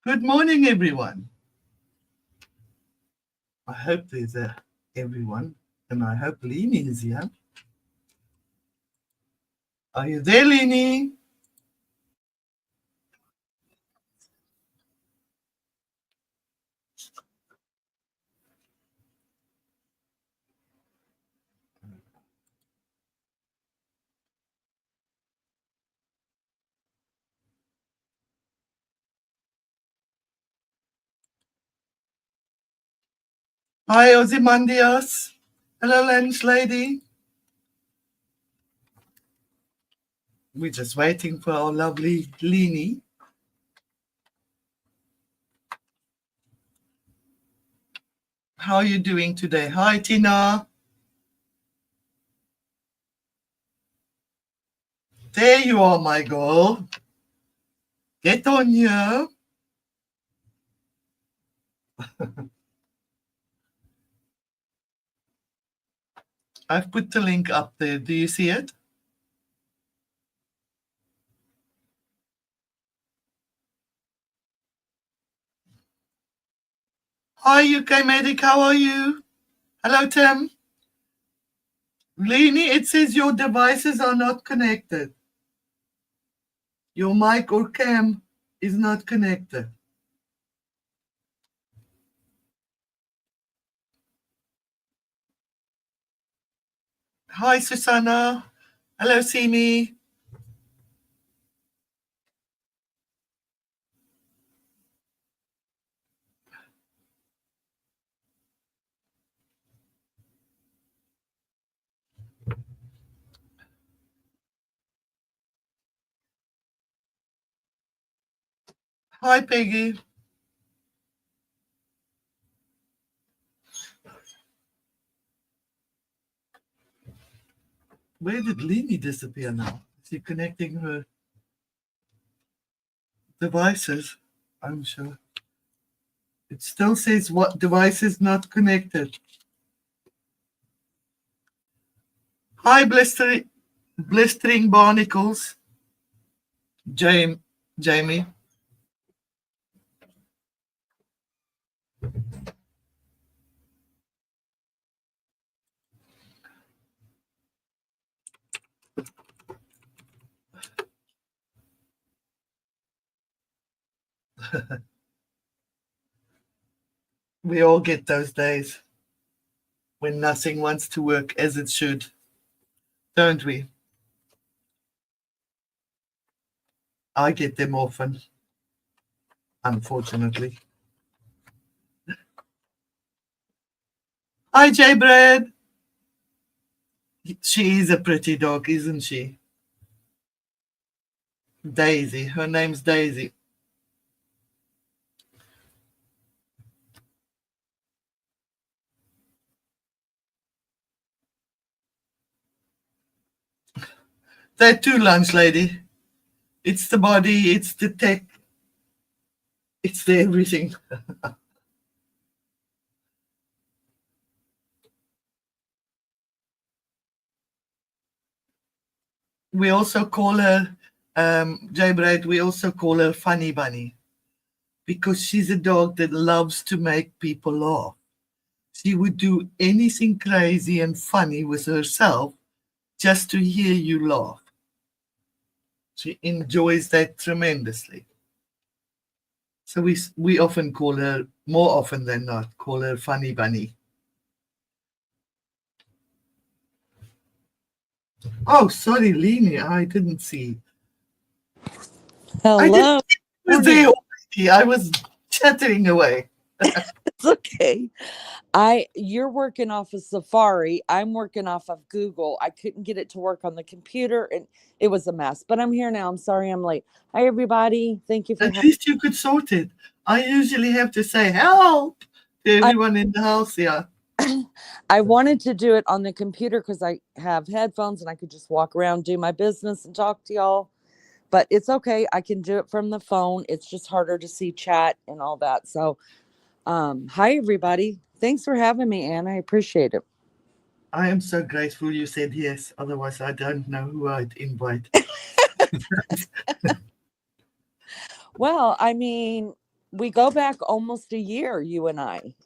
Good morning, everyone. I hope there's everyone, and I hope Lene is here. Are you there, Lene? Hi, Ozymandias. Hello, lunch lady. We're just waiting for our lovely Lene. How are you doing today? Hi, Tina. There you are, my girl. Get on here. I've put the link up there. Do you see it? Hi, UK Medic. How are you? Hello, Tim. Lene, it says your devices are not connected. Your mic or cam is not connected. Hi, Susanna. Hello, Simi. Hi, Peggy. Where did Lene disappear now? Is she connecting her devices? I'm sure. It still says what device is not connected. Hi, blistering barnacles. Jamie. We all get those days when nothing wants to work as it should, don't we? I get them often, unfortunately. Hi, J Bread. She is a pretty dog, isn't she? Daisy. Her name's Daisy. They're two lunch lady. It's the body, it's the tech, it's the everything. We also call her, J Bread, we also call her Funny Bunny because she's a dog that loves to make people laugh. She would do anything crazy and funny with herself just to hear you laugh. She enjoys that tremendously. So we often call her, more often than not, call her Funny Bunny. Oh, sorry, Lene, I didn't see. I didn't Hello. see you was there already. I was chattering away. It's okay. You're working off of Safari. I'm working off of Google. I couldn't get it to work on the computer and it was a mess. But I'm here now. I'm sorry I'm late. Hi everybody. Thank you for At having least you could sort it. I usually have to say help to I everyone in the house. Yeah. I wanted to do it on the computer because I have headphones and I could just walk around, do my business and talk to y'all. But it's okay. I can do it from the phone. It's just harder to see chat and all that. So hi everybody. Thanks for having me, Anne. I appreciate it. I am so grateful you said yes. Otherwise, I don't know who I'd invite. Well, I mean, we go back almost a year, you and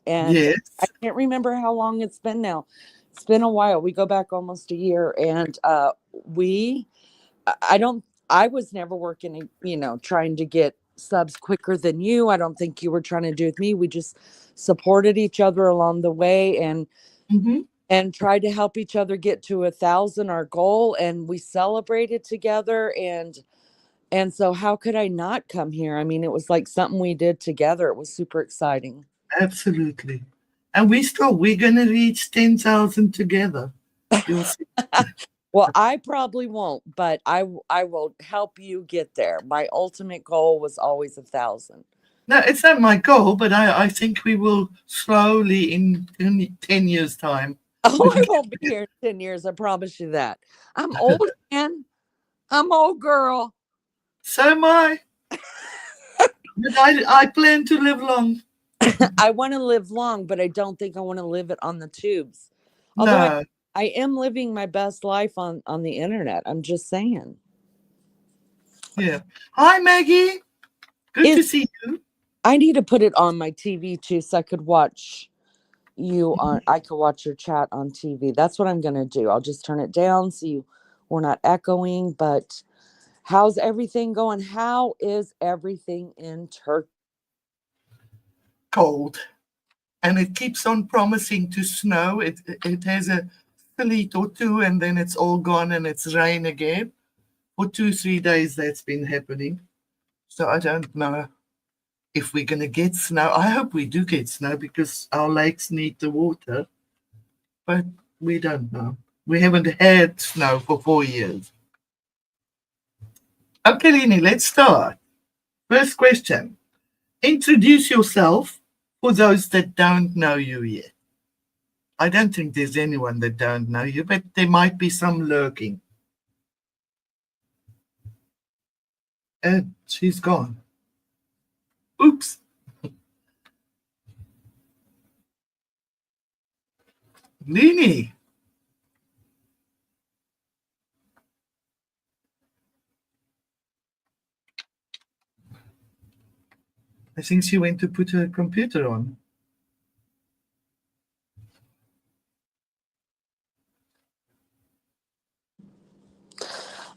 and Yes. I can't remember how long it's been now. It's been a while. We go back almost a year, and we, I don't, I was never working, trying to get subs quicker than you. I don't think you were trying to do with me. We just supported each other along the way, Mm-hmm. and tried to help each other get to 1,000, our goal, and we celebrated together. And so how could I not come here? I mean, it was like something we did together. It was super exciting. Absolutely. And we're gonna reach 10,000 together. You'll see. Well, I probably won't, but I will help you get there. My ultimate goal was always 1,000. No, it's not my goal, but I think we will slowly in 10 years' time. Oh, We'll I get won't be there. here in 10 years. I promise you that. I'm old, man. I'm old girl. So am I. But I plan to live long. I want to live long, but I don't think I want to live it on the tubes. Although No. I am living my best life on the internet. I'm just saying. Yeah. Hi, Maggie. Good Is to see you. I need to put it on my TV too, so I could watch you on. I could watch your chat on TV. That's what I'm gonna do. I'll just turn it down so we're not echoing. But how's everything going? How is everything in Turkey? Cold. And it keeps on promising to snow. It has a sleet or two, and then it's all gone and it's rain again. For 2 3 days that's been happening. So I don't know if we're gonna get snow. I hope we do get snow because our lakes need the water, but we don't know. We haven't had snow for 4 years. Okay, Lene, let's start. First question. Introduce yourself for those that don't know you yet. I don't think there's anyone that don't know you, but there might be some lurking. And she's gone. Oops. Lene. I think she went to put her computer on.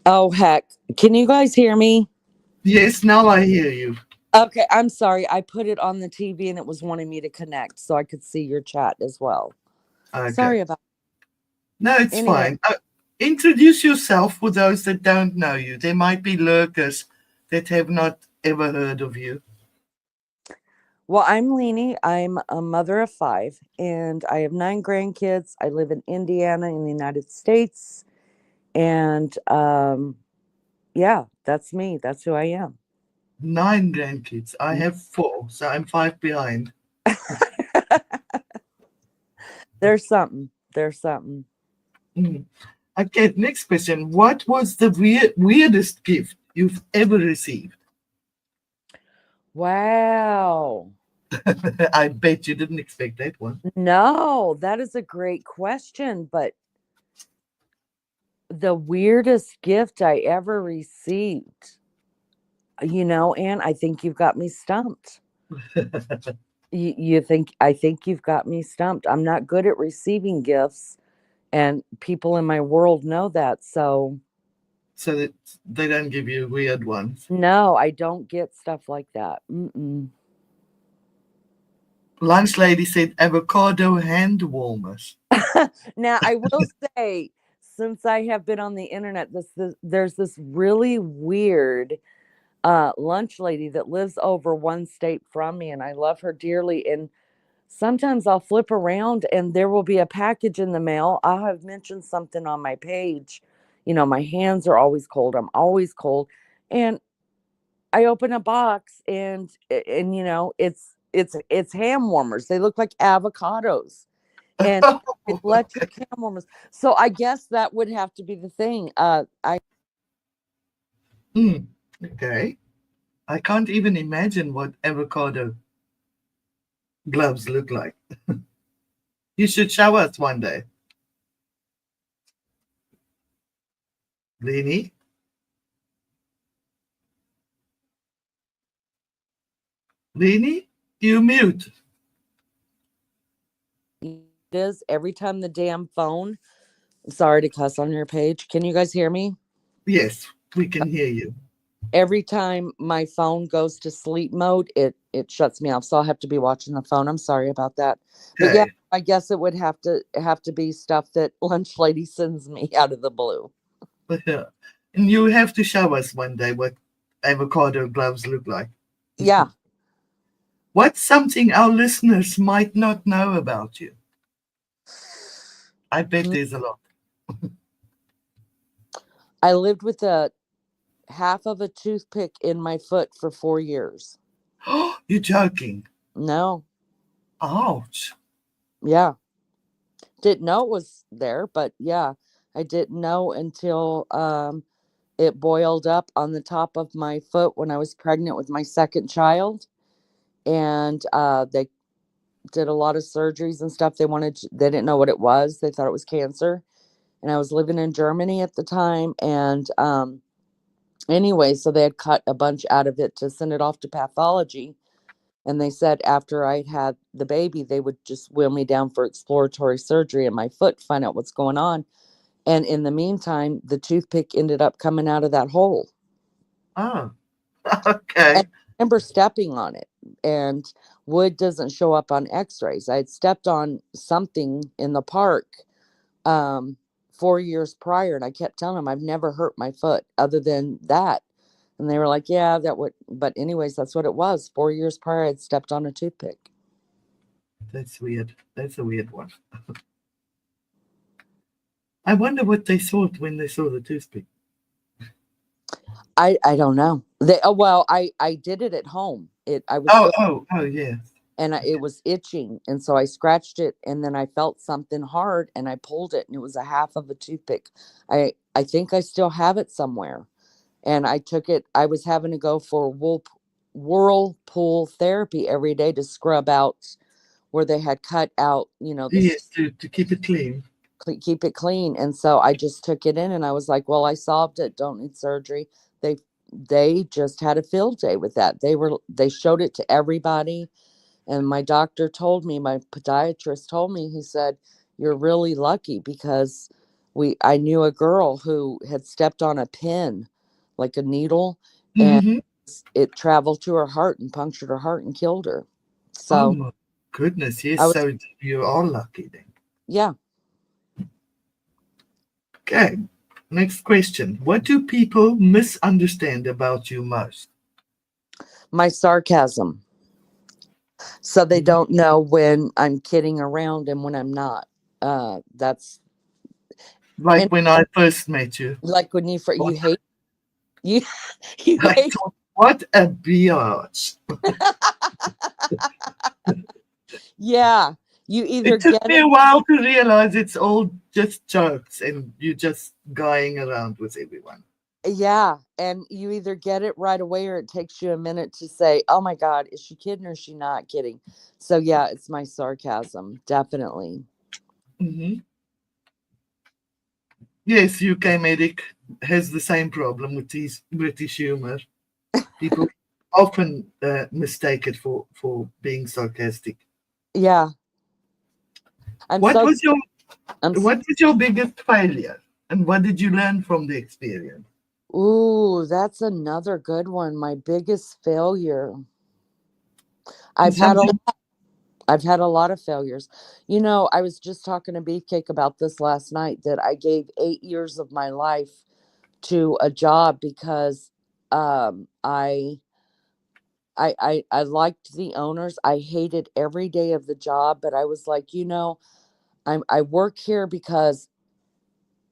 Oh heck! Can you guys hear me? Yes, now I hear you. Okay, I'm sorry. I put it on the TV and it was wanting me to connect so I could see your chat as well. Okay. Sorry about. No, it's Anyway, fine. Introduce yourself for those that don't know you. There might be lurkers that have not ever heard of you. well, I'm Lene. I'm a mother of five, and I have 9 grandkids. I live in Indiana in the United States, and yeah, that's me. That's who I am. 9 grandkids. I have four, so I'm five behind. There's something. There's something. Mm. Okay, next question. What was the weirdest gift you've ever received? Wow. I bet you didn't expect that one. No, that is a great question, but the weirdest gift I ever received, and I think you've got me stumped. I think you've got me stumped. I'm not good at receiving gifts, and people in my world know that. So, So that they don't give you weird ones. no, I don't get stuff like that. Mm-mm. Lunch lady said avocado hand warmers. Now, I will say, since I have been on the internet, there's this really weird lunch lady that lives over one state from me, and I love her dearly. And sometimes I'll flip around and there will be a package in the mail. I'll have mentioned something on my page. My hands are always cold. I'm always cold. And I open a box and it's ham warmers. They look like avocados and electric ham warmers. So I guess that would have to be the thing. I Okay. I can't even imagine what avocado gloves look like. You should show us one day. Lene? Lene, you mute. It is every time the damn phone. I'm sorry to cuss on your page. Can you guys hear me? Yes, we can hear you. Every time my phone goes to sleep mode, it shuts me off. So I'll have to be watching the phone. I'm sorry about that. But yeah, Okay. I guess it would have to be stuff that lunch lady sends me out of the blue. And you have to show us one day what avocado gloves look like. Yeah, What's something our listeners might not know about you? I bet Mm, there's a lot. I lived with a half of a toothpick in my foot for 4 years. Oh, you're joking. No, Ouch. yeah, didn't know it was there, but yeah, I didn't know until it boiled up on the top of my foot when I was pregnant with my second child, and they did a lot of surgeries and stuff. They didn't know what it was. They thought it was cancer, and I was living in Germany at the time, and anyway, so they had cut a bunch out of it to send it off to pathology. And they said after I had the baby, they would just wheel me down for exploratory surgery in my foot, find out what's going on. And in the meantime, the toothpick ended up coming out of that hole. Oh, And okay. I remember stepping on it, and wood doesn't show up on x-rays. I had stepped on something in the park um 4 years prior, and I kept telling them I've never hurt my foot other than that. And they were like, yeah, that would, but anyways, that's what it was. 4 years prior, I'd stepped on a toothpick. That's weird. That's a weird one. I wonder what they thought when they saw the toothpick. I don't know. They well, I did it at home. It I was Oh, ill, oh, oh, yeah. and it was itching, and so I scratched it, and then I felt something hard, and I pulled it, and it was a half of a toothpick. I think I still have it somewhere, and I took it. I was having to go for whirlpool therapy every day to scrub out where they had cut out, this, Yes, to keep it clean. keep it clean. And so I just took it in, and I was like, well, I solved it. Don't need surgery. They they just had a field day with that. They showed it to everybody. And my doctor told me, my podiatrist told me, he said, you're really lucky because I knew a girl who had stepped on a pin, like a needle, and Mm-hmm. it traveled to her heart and punctured her heart and killed her. Oh, So my goodness. Yes, I was, so you are lucky then. yeah, Okay. Next question. What do people misunderstand about you most? my sarcasm. So they Mhm. don't know when I'm kidding around and when I'm not. That's Like and when I first met you. like when What you hate you you I hate. thought, what a biatch. Yeah, you either It took get me it. a while to realize it's all just jokes and you're just guying around with everyone. Yeah, and you either get it right away or it takes you a minute to say, "Oh my god, is she kidding or is she not kidding?" So yeah, it's my sarcasm, definitely. Hmm. Yes, UK medic has the same problem with his British humor. People often mistake it for being sarcastic. Yeah, I'm What so was your I'm what was your biggest failure, and what did you learn from the experience? Ooh, that's another good one. My biggest failure. And I've had a something. I've had a lot of failures. I was just talking to Beefcake about this last night that I gave 8 years of my life to a job because um, I, I liked the owners. I hated every day of the job, but I was like, I work here because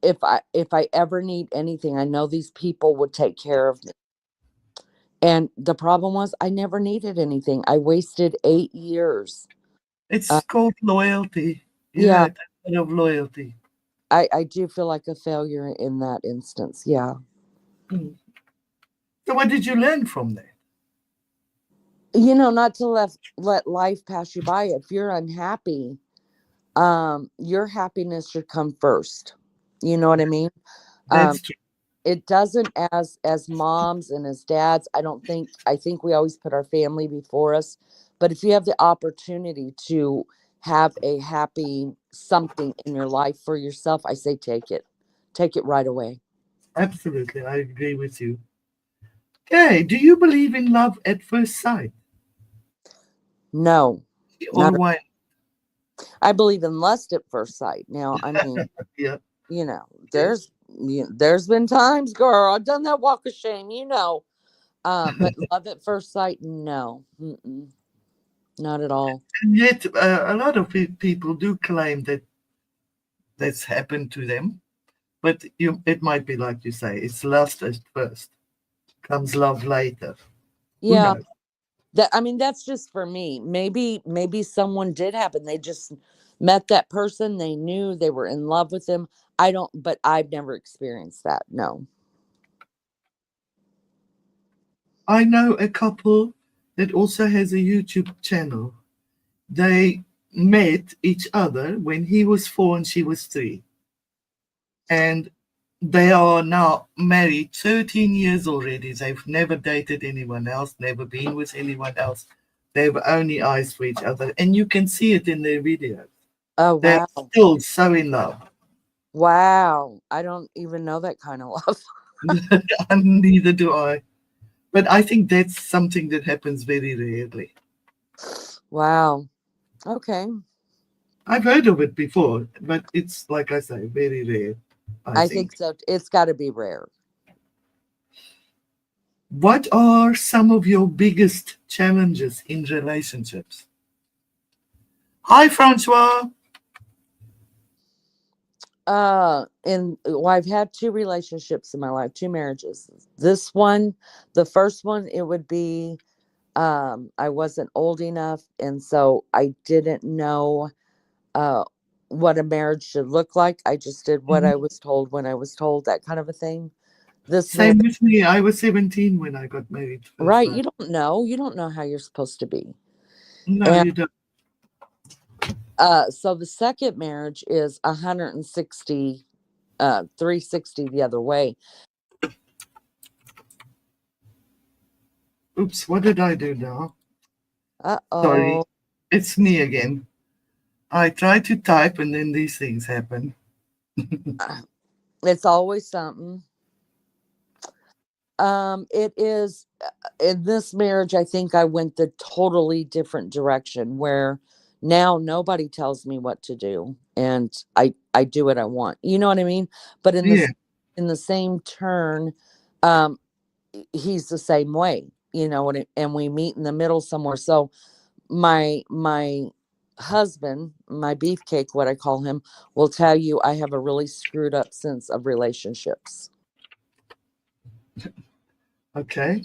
if I ever need anything, I know these people would take care of me. And the problem was I never needed anything. I wasted 8 years. It's Uh, called loyalty. Yeah, yeah, it's a kind of loyalty. I do feel like a failure in that instance. Yeah. Mm. So, what did you learn from that? Not to let life pass you by. If you're unhappy, your happiness should come first. You know what I mean? Um, That's true. it doesn't, as moms and as dads, I think we always put our family before us. But if you have the opportunity to have a happy something in your life for yourself, I say take it right away. Absolutely, I agree with you. Okay, do you believe in love at first sight? No, Or not why? I believe in lust at first sight. Now, I mean, Yeah, you know, yes. there's been times, girl, I've done that walk of shame, but love at first sight, no. Mm-mm, not at all. And yet, a lot of people do claim that that's happened to them. But it might be like you say, it's lust at first, comes love later. Who Yeah, knows? that I mean, that's just for me. Maybe someone did happen. They just met that person. They knew they were in love with them. I don't, but I've never experienced that. No. I know a couple that also has a YouTube channel. They met each other when he was 4 and she was 3. And they are now married 13 years already. They've never dated anyone else, never been with anyone else. They have only eyes for each other. And you can see it in their videos. Oh They're wow, still so in love. wow! I don't even know that kind of love. And neither do I. But I think that's something that happens very rarely. Wow. Okay. I've heard of it before, but it's like I say, very rare, I I think think. so. It's got to be rare. What are some of your biggest challenges in relationships? Hi, Francois. And well, I've had two relationships in my life, two marriages. This one, the first one, it would be I wasn't old enough, and so I didn't know uh what a marriage should look like. I just did what Mhm. I was told when I was told, that kind of a thing. This marriage, Same with me. I was 17 when I got married first right? time. You don't know how you're supposed to be. No, And you don't. so the second marriage is 160 360 the other way. Oops, what did I do now? Sorry, Uh-oh. it's me again. I try to type and then these things happen. It's always something. It is in this marriage, I think I went the totally different direction where now nobody tells me what to do and I do what I want. You know what I mean? But Yeah, in the same turn, um he's the same way, and we meet in the middle somewhere. So my husband, my beefcake, what I call him, will tell you I have a really screwed up sense of relationships. okay.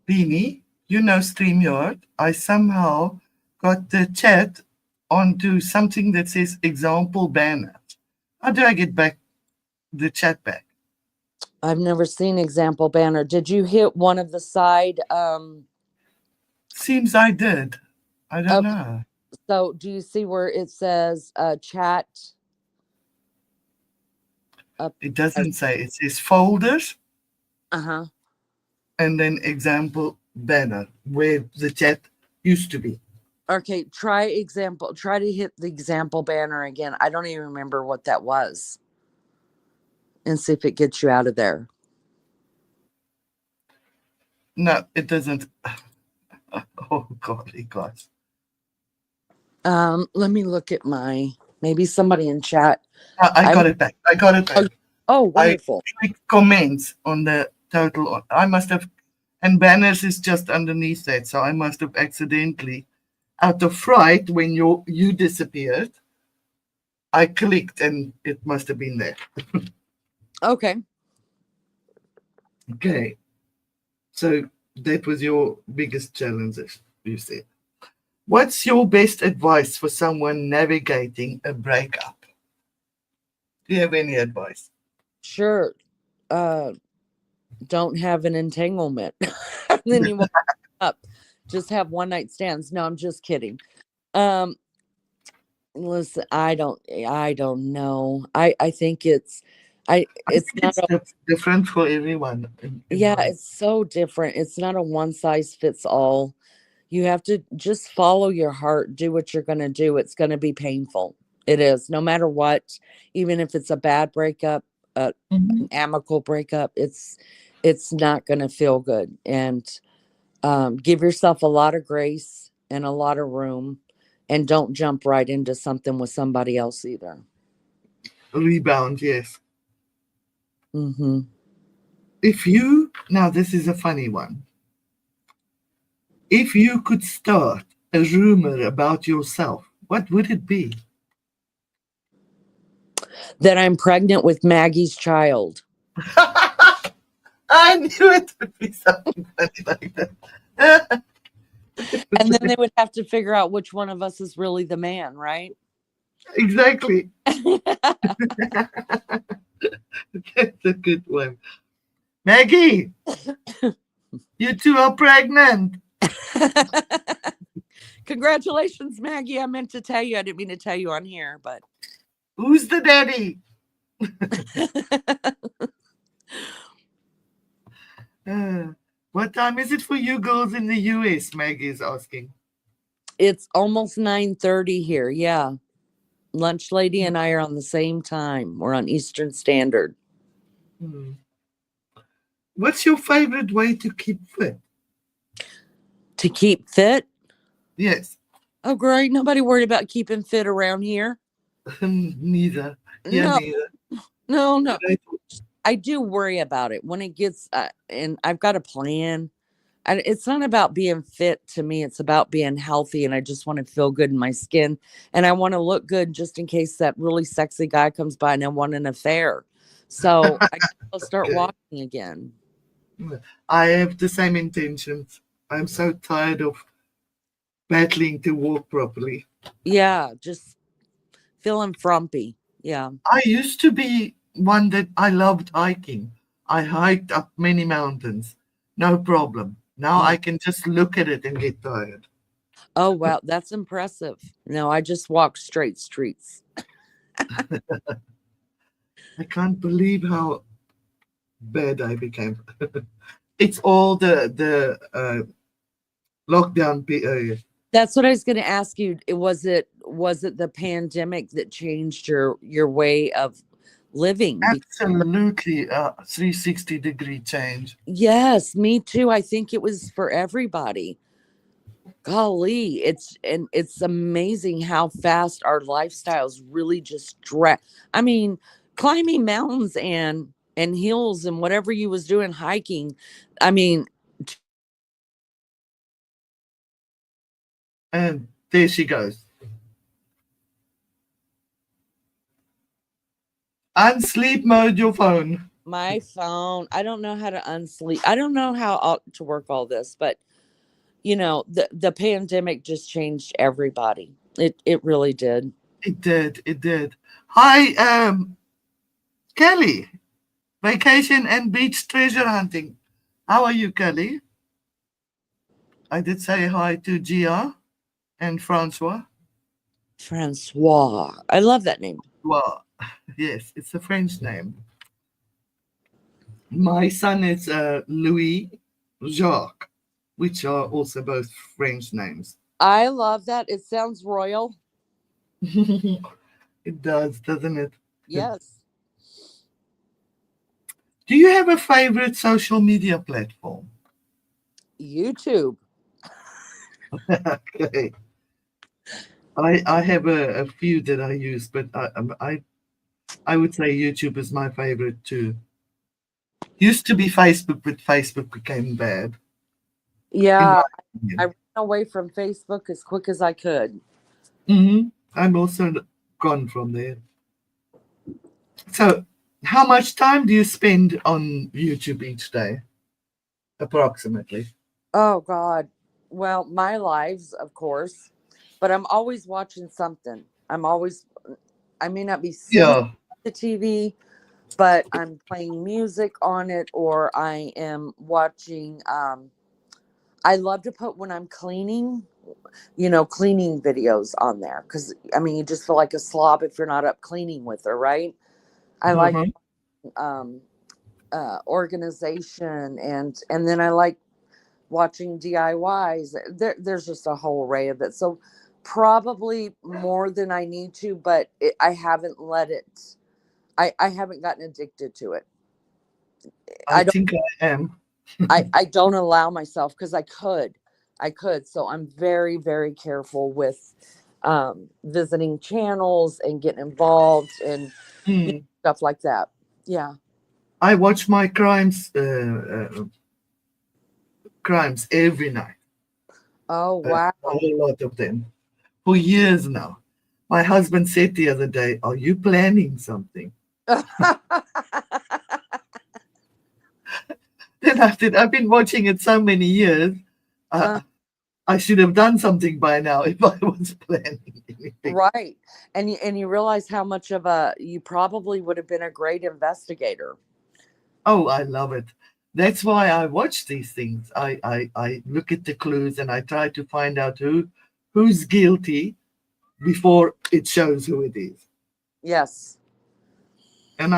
Beanie, you know StreamYard. I somehow got the chat onto something that says example banner. How do I get back the chat back? I've never seen example banner. Did you hit one of the side? Seems I did. I don't Okay. know. So do you see where it says chat up? It doesn't say. It says folders Uh-huh. and then example banner where the chat used to be. Okay, try to hit the example banner again. I don't even remember what that was. And see if it gets you out of there. No, it doesn't. Oh, golly, gosh. Let me look at maybe somebody in chat. I I got it back. I got it oh, back. oh I wonderful. clicked comments on the total. I must have, and banners is just underneath that. So I must have accidentally, out of fright, when you disappeared, I clicked and it must have been there. Okay. Okay. So that was your biggest challenge, you said. What's your best advice for someone navigating a breakup? Do you have any advice? Sure. Uh don't have an entanglement. And then you walk up. Just have one night stands. No, I'm just kidding. Um Listen, I don't know. I think it's I It's think not it's a, different for everyone in yeah, life. it's so different. It's not a one size fits all. You have to just follow your heart, do what you're going to do. It's going to be painful. It is, no matter what, even if it's a bad breakup, Mhm. an amicable breakup, it's not going to feel good. And give yourself a lot of grace and a lot of room, and don't jump right into something with somebody else either. Rebound, yes. Hmm. If you, now this is a funny one. If you could start a rumor about yourself, what would it be? That I'm pregnant with Maggie's child. I knew it would be something funny like that. And then they would have to figure out which one of us is really the man, right? Exactly. That's a good one. Maggie, you two are pregnant. Congratulations, Maggie. I meant to tell you. I didn't mean to tell you on here, but Who's the daddy? Uh, what time is it for you girls in the US? Maggie is asking. it's almost 9:30 here. Yeah. Lunch lady and I are on the same time. We're on Eastern Standard. Hmm. What's your favorite way to keep fit? To keep fit? Yes. Oh, great. Nobody worried about keeping fit around here. Neither. Yeah, No, neither. no, no. But I do worry about it when it gets, and I've got a plan. And it's not about being fit to me. It's about being healthy. And I just want to feel good in my skin. And I want to look good just in case that really sexy guy comes by and I want an affair. So I will start okay. walking again. I have the same intentions. I'm so tired of battling to walk properly. Yeah, just feeling frumpy. Yeah. I used to be one that I loved hiking. I hiked up many mountains, no problem. Now Oh, I can just look at it and get tired. oh, wow. That's impressive. No, I just walk straight streets. I can't believe how bad I became. It's all the lockdown period. That's what I was going to ask you. Was it the pandemic that changed your way of living? Absolutely, 360-degree change. Yes, me too. I think it was for everybody. Golly, it's amazing how fast our lifestyles really just drag. I mean, climbing mountains and hills and whatever you was doing hiking. I mean, And there she goes. Unsleep mode your phone. my phone, I don't know how to unsleep. I don't know how to work all this, but the pandemic just changed everybody. It really did. It did. It did. Hi, Kelly. Vacation and beach treasure hunting. How are you, Kelly? I did say hi to Gia and Francois. Francois. I love that name. Well, yes, it's a French name. My son is Louis Jacques, which are also both French names. I love that. It sounds royal. It does, doesn't it? Yes. Do you have a favorite social media platform? YouTube. Okay. I have a few that I use, but I would say YouTube is my favorite too. Used to be Facebook, but Facebook became bad, in my Yeah, I opinion. ran away from Facebook as quick as I could. I'm also gone from there. So, how much time do you spend on YouTube each day, approximately? Oh God. Well, my lives, of course, but I'm always watching something. I may not be sitting Yeah, at the TV, but I'm playing music on it, or I am watching. I love to put when I'm cleaning, cleaning videos on there because I mean, you just feel like a slob if you're not up cleaning with her, right? I like uh-huh. um, organization, and then I like watching DIYs. There's just a whole array of it. So probably more than I need to, but I haven't let it. I haven't gotten addicted to it. I I don't. think I am. I don't allow myself because I could. So I'm very very careful with visiting channels and getting involved and Hmm. stuff like that. Yeah. I watch my crimes every night, Oh a wow. whole lot of them, for years now. My husband said the other day, "Are you planning something?" Then I said, "I've been watching it so many years. Uh, Uh, I should have done something by now if I was planning anything." right. And you realize how much of a you probably would have been a great investigator. Oh, I love it. That's why I watch these things. I look at the clues and I try to find out who's guilty before it shows who it is. Yes. And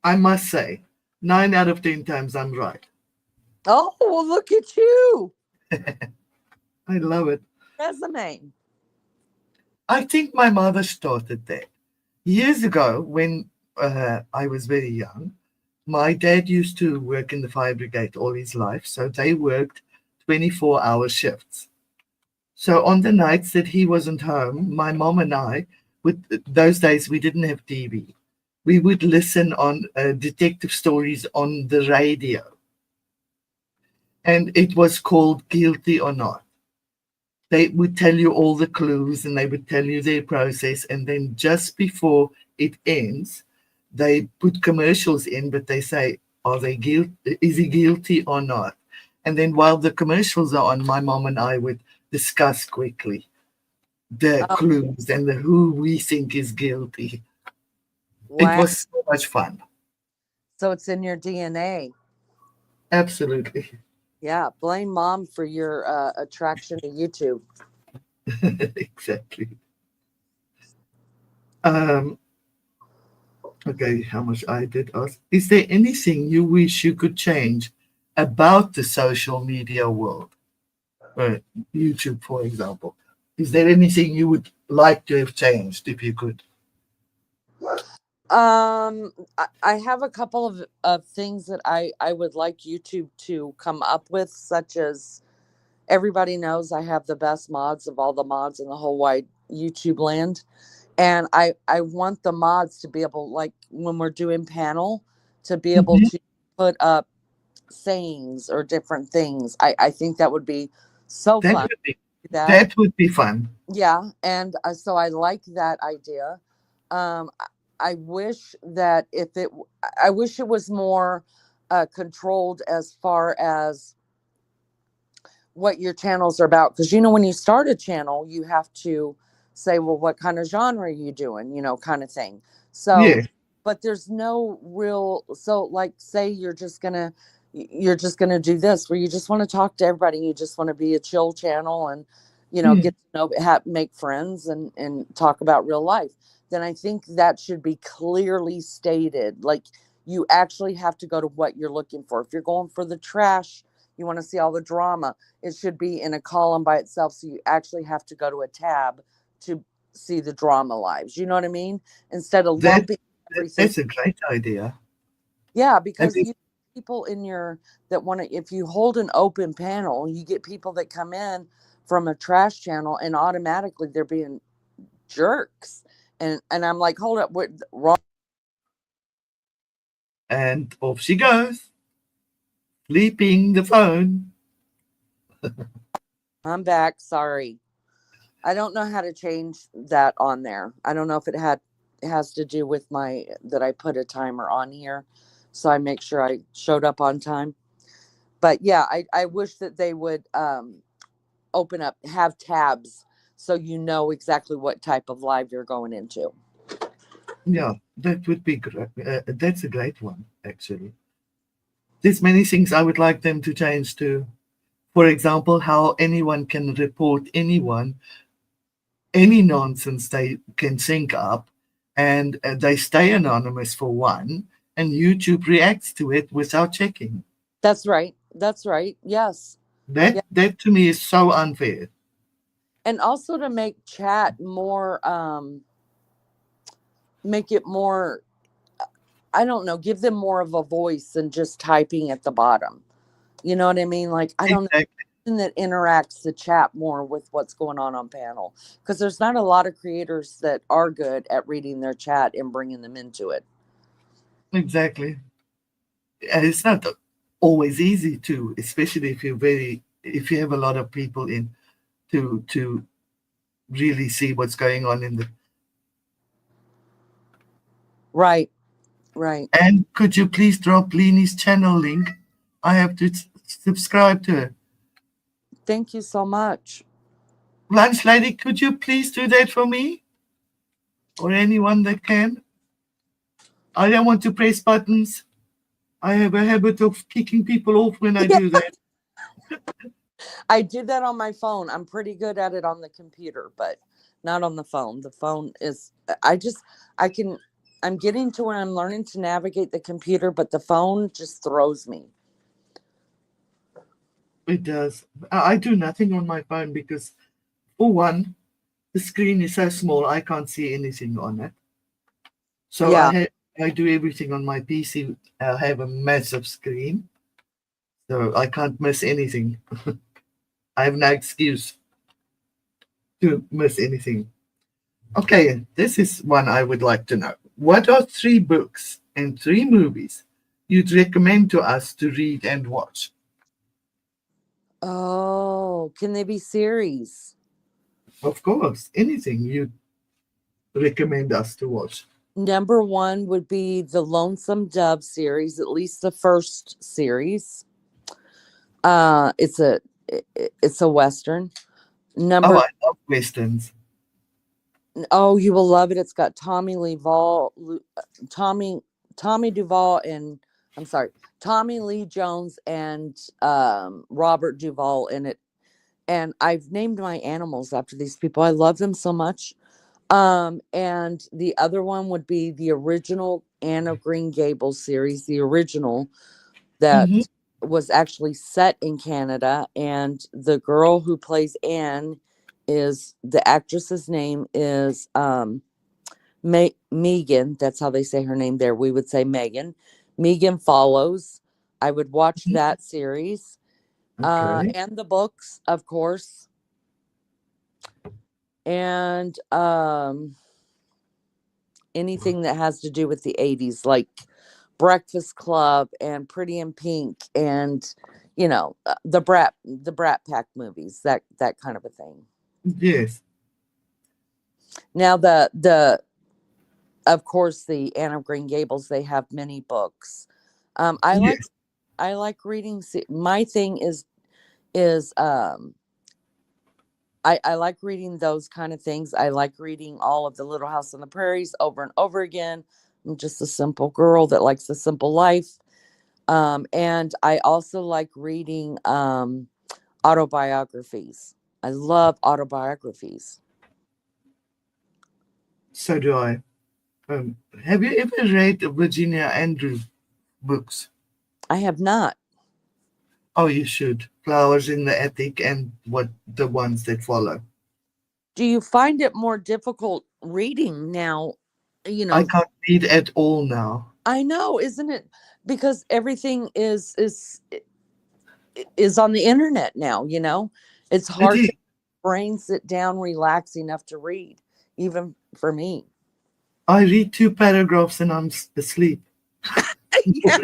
I must say, 9 out of 10 times I'm right. Oh, well, look at you. I love it. Resume. I think my mother started that. Years ago, when I was very young, my dad used to work in the fire brigade all his life, so they worked 24-hour shifts. So on the nights that he wasn't home, my mom and I, with those days we didn't have TV, we would listen on detective stories on the radio, and it was called Guilty or Not. They would tell you all the clues and they would tell you their process, and then just before it ends, they put commercials in, but they say, "Are they guilty? Is he guilty or not?" And then while the commercials are on, my mom and I would discuss quickly the Oh, clues and the who we think is guilty. It wow. was so much fun. So it's in your DNA. Absolutely. Yeah. Blame mom for your attraction to YouTube. Exactly. Um, okay, how much I did ask. Is there anything you wish you could change about the social media world? Uh, YouTube, for example. Is there anything you would like to have changed if you could? I have a couple of things that I would like YouTube to come up with, such as everybody knows I have the best mods of all the mods in the whole wide YouTube land. And I want the mods to be able, like when we're doing panel, to be able Mhm. to put up sayings or different things. I think that would be so That fun would be to do that. that would be fun. Yeah, and so I like that idea. I wish that I wish it was more controlled as far as what your channels are about, because when you start a channel you have to say, well, what kind of genre are you doing, kind of thing. So Yeah. but there's no real, so like say you're just gonna do this where you just want to talk to everybody, you just want to be a chill channel and Hmm. get to know, make friends and talk about real life. Then I think that should be clearly stated, like you actually have to go to what you're looking for. If you're going for the trash, you want to see all the drama, it should be in a column by itself. So you actually have to go to a tab to see the drama lives. You know what I mean? Instead of That, lumping everything. that's a great idea. Yeah, I because mean, you people in your that want to, if you hold an open panel, you get people that come in from a trash channel and automatically they're being jerks. And I'm like, hold up, what wrong? and off she goes, leaping the phone. I'm back. Sorry. I don't know how to change that on there. I don't know if it has to do with my that I put a timer on here, so I make sure I showed up on time. But yeah, I wish that they would open up, have tabs, so you know exactly what type of live you're going into. Yeah, that would be great. That's a great one, actually. There's many things I would like them to change too. For example, how anyone can report anyone, any nonsense they can think up, and they stay anonymous for one, and YouTube reacts to it without checking. That's right. That's right. Yes. Yeah. That to me is so unfair. And also to make chat more, make it more, I don't know, give them more of a voice than just typing at the bottom. You know what I mean? Like, I don't know, Exactly. that interacts the chat more with what's going on panel, because there's not a lot of creators that are good at reading their chat and bringing them into it. Exactly. And it's not always easy to, especially if you have a lot of people in to really see what's going on in the. Right. Right. And could you please drop Lene's channel link? I have to subscribe to her. Thank you so much. Lunch lady, could you please do that for me? Or anyone that can? I don't want to press buttons. I have a habit of kicking people off when I Yeah, do that. I do that on my phone. I'm pretty good at it on the computer, but not on the phone. The phone is, I can, I'm getting to where I'm learning to navigate the computer, but the phone just throws me. It does. I do nothing on my phone because, for one, the screen is so small I can't see anything on it. So Yeah. I do everything on my PC. I have a massive screen, so I can't miss anything. I have no excuse to miss anything. Okay, this is one I would like to know. What are 3 books and 3 movies you'd recommend to us to read and watch? Oh, can they be series? Of course, anything you recommend us to watch. Number one would be the Lonesome Dove series, at least the first series. It's a it's a western. Oh, Number I love westerns. Oh, you will love it. It's got Tommy Tommy Duvall and I'm sorry, Tommy Lee Jones and Robert Duvall in it. And I've named my animals after these people. I love them so much. And the other one would be the original Anne of Green Gables series, the original that Hmm. was actually set in Canada. And the girl who plays Anne is the actress's name is Megan. That's how they say her name there. We would say Megan. Megan Follows. I would watch that series. Okay. And the books, of course. And anything that has to do with the 80s, like Breakfast Club and Pretty in Pink and the Brat Pack movies, that kind of a thing. Yes. Now the of course the Anne of Green Gables, they have many books. I like Yes. I like reading. My thing is I like reading those kind of things. I like reading all of the Little House on the Prairies over and over again. I'm just a simple girl that likes a simple life. And I also like reading autobiographies. I love autobiographies. So do I. Have you ever read Virginia Andrews books? I have not. Oh, you should. Flowers in the Attic and what the ones that follow. Do you find it more difficult reading now? You I know, can't read at all now. I know, isn't it? Because everything is on the internet now, it's It hard is. to brain sit down, relax enough to read, even for me. I read 2 paragraphs and I'm asleep. Yeah,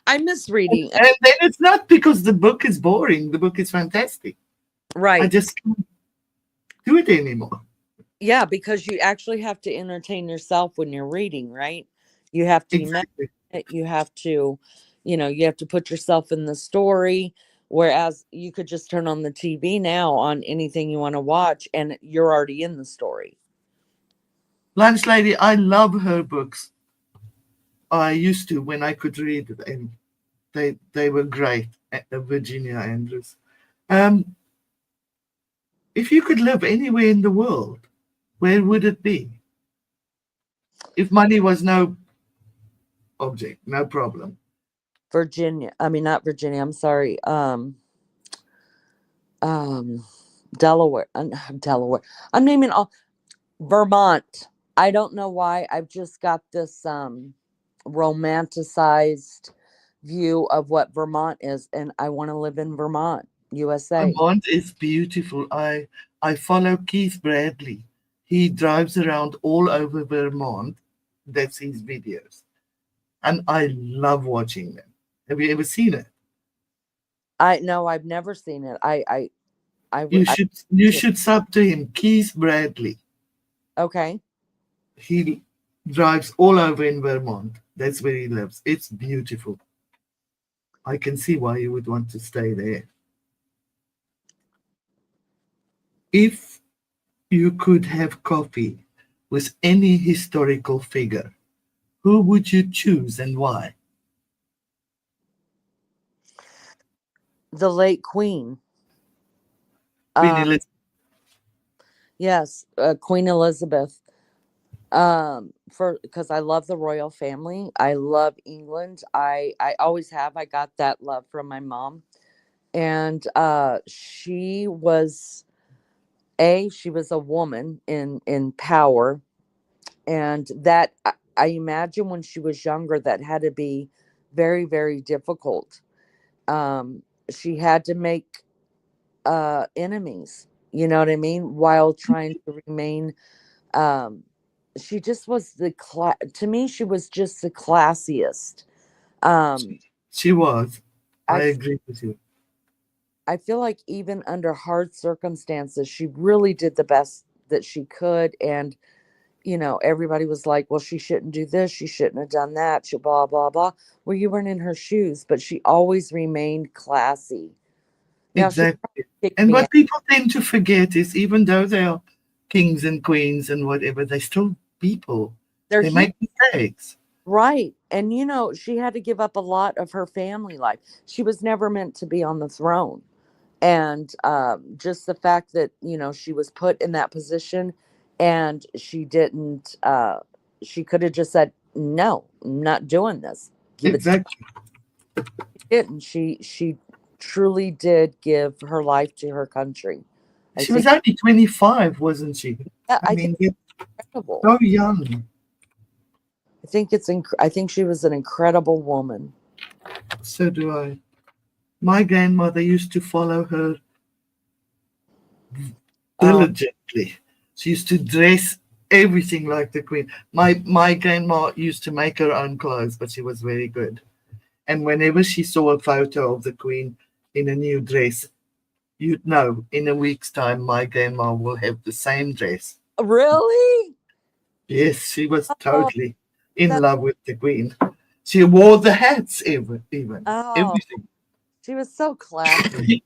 I miss reading. And then it's not because the book is boring. The book is fantastic. I Right. just can't do it anymore. Yeah, because you actually have to entertain yourself when you're reading, right? You have to imagine Exactly. it, you have to put yourself in the story. Whereas you could just turn on the TV now on anything you want to watch and you're already in the story. Lunch Lady, I love her books. I used to when I could read them. They were great. Virginia Andrews. Um, if you could live anywhere in the world, where would it be? If money was no object, no problem. Virginia. I mean, not Virginia. I'm sorry. Um, Delaware. Delaware. I'm naming all Vermont. I don't know why. I've just got this romanticized view of what Vermont is, and I want to live in Vermont, USA. Vermont is beautiful. I follow Keith Bradley. He drives around all over Vermont. That's his videos. And I love watching them. Have you ever seen it? I no, I've never seen it. You should sub to him, Keith Bradley. Okay. He drives all over in Vermont. That's where he lives. It's beautiful. I can see why you would want to stay there. If you could have coffee with any historical figure, who would you choose and why? The late Queen. Queen Elizabeth. Yes, Queen Elizabeth. For because I love the royal family. I love England. I always have. I got that love from my mom. And she was a woman in power, and that I imagine when she was younger that had to be very, very difficult. She had to make enemies, you know what I mean, while trying to remain um she just was to me she was just the classiest. um She was. I I f- agree with you. I feel like even under hard circumstances she really did the best that she could. And everybody was like, well, she shouldn't do this, she shouldn't have done that, she blah blah blah. Well, you weren't in her shoes, but she always remained classy. Now she Exactly. kicked And me out. what people tend to forget is even though they are kings and queens and whatever, they're still people. They're They human. make mistakes. Right. And she had to give up a lot of her family life. She was never meant to be on the throne. And just the fact that, she was put in that position, and she didn't, she could have just said, no, I'm not doing this. Give it. Exactly. Didn't. She truly did give her life to her country. I She was think, only 25, wasn't she? yeah, I I think mean, it's incredible. so young. I think she was an incredible woman. So do I. My grandmother used to follow her Oh, diligently. She used to dress everything like the queen. My grandma used to make her own clothes, but she was very good. And whenever she saw a photo of the queen in a new dress, you'd know in a week's time my grandma will have the same dress. really? Yes, she was Oh, totally in that, love with the queen. She wore the hats even oh, everything. she was so classy.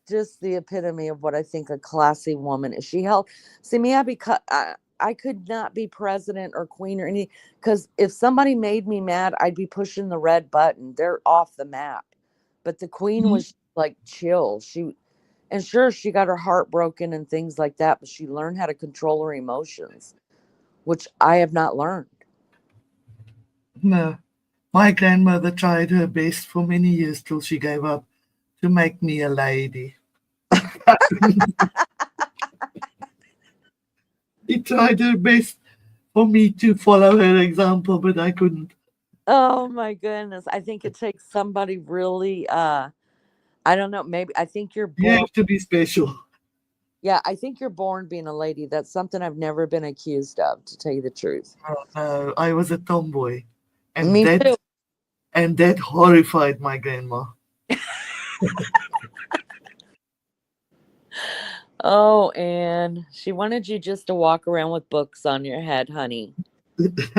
Just the epitome of what I think a classy woman is. She held, see me, I could not be president or queen or any, because if somebody made me mad, I'd be pushing the red button. They're off the map. But the queen was like chill. And sure, she got her heart broken and things like that, but she learned how to control her emotions, which I have not learned. No, my grandmother tried her best for many years till she gave up to make me a lady. She tried her best for me to follow her example, but I couldn't. Oh my goodness. I think it takes somebody really I don't know, maybe I think you're You born. have to be special. Yeah, I think you're born being a lady. That's something I've never been accused of, to tell you the truth. I was a tomboy, and Me too. that horrified my grandma. Oh, and she wanted you just to walk around with books on your head, honey.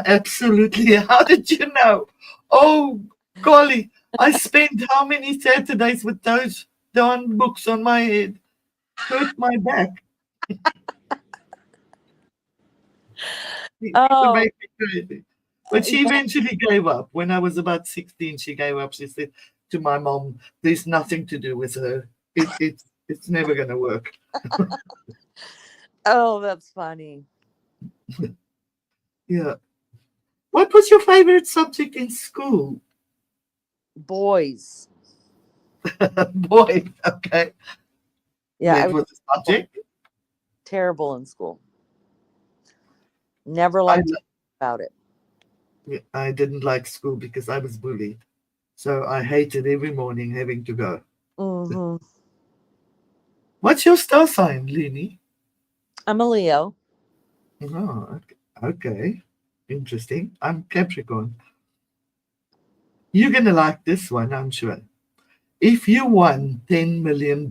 Absolutely. How did you know? Oh, golly, I spent how many Saturdays with those darn books on my head? Hurt my back. It used to Oh, make me crazy. But she yeah. eventually gave up. When I was about 16, she gave up. She said to my mom, there's nothing to do with her. It's never going to work. Oh, that's funny. Yeah. What was your favorite subject in school? Boys. Boy, okay. Yeah, I That was was a subject. terrible in school. Never I, liked about it. I didn't like school because I was bullied. So I hated every morning having to go. Hmm. What's your star sign, Lene? I'm a Leo. Oh, okay. Interesting. I'm Capricorn. You're going to like this one, I'm sure. If you won $10 million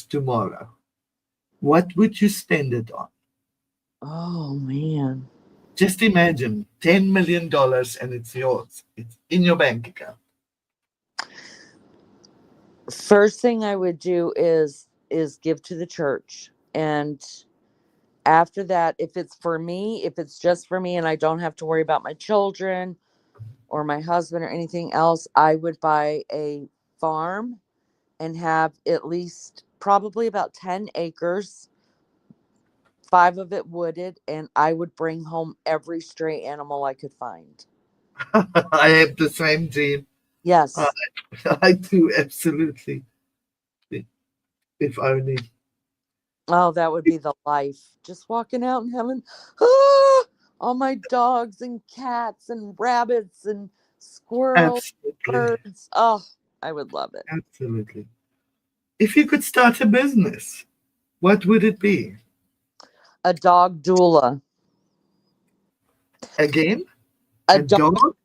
tomorrow, what would you spend it on? Oh man. Just imagine $10 million and it's yours. It's in your bank account. First thing I would do is give to the church. And after that, if it's for me, if it's just for me and I don't have to worry about my children or my husband or anything else, I would buy a farm and have at least probably about 10 acres, 5 of it wooded, and I would bring home every stray animal I could find. I have the same dream. I, Yes. I do, absolutely. If only. Oh, that would be the life. Just walking out and having ah, all my dogs and cats and rabbits and squirrels, Absolutely. birds. Oh, I would love it. Absolutely. If you could start a business, what would it be? A dog doula. Again, A a dog. dog?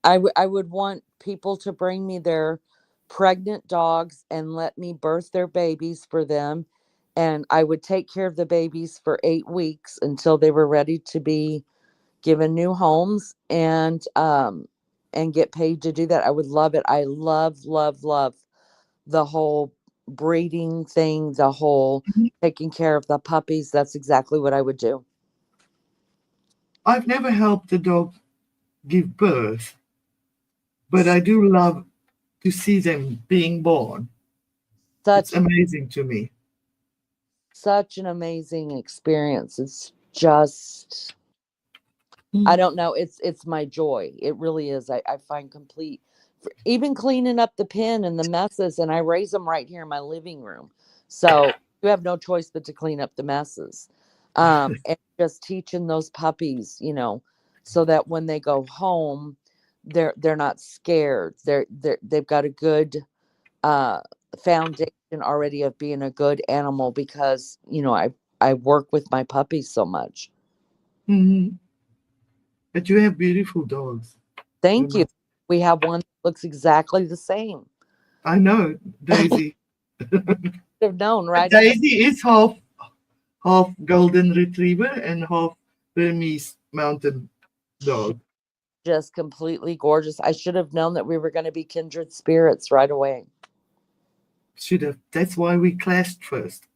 I would want people to bring me their pregnant dogs and let me birth their babies for them. And I would take care of the babies for 8 weeks until they were ready to be given new homes and get paid to do that. I would love it. I love the whole breeding thing, the whole Mhm. taking care of the puppies. That's exactly what I would do. I've never helped a dog give birth, but I do love to see them being born. It's Such amazing to me. such an amazing experience. It's just I Mm. don't know. It's my joy. It really is. I find complete even cleaning up the pen and the messes, and I raise them right here in my living room. So you have no choice but to clean up the messes. And just teaching those puppies, so that when they go home, they're not scared. They've got a good uh foundation already of being a good animal because, I work with my puppies so much. Mhm. But you have beautiful dogs. I Thank you. must. We have one that looks exactly the same. I know, Daisy. Have known, But right? Daisy is half golden retriever and half Burmese mountain dog. Just completely gorgeous. I should have known that we were going to be kindred spirits right away. Should have. That's why we clashed first.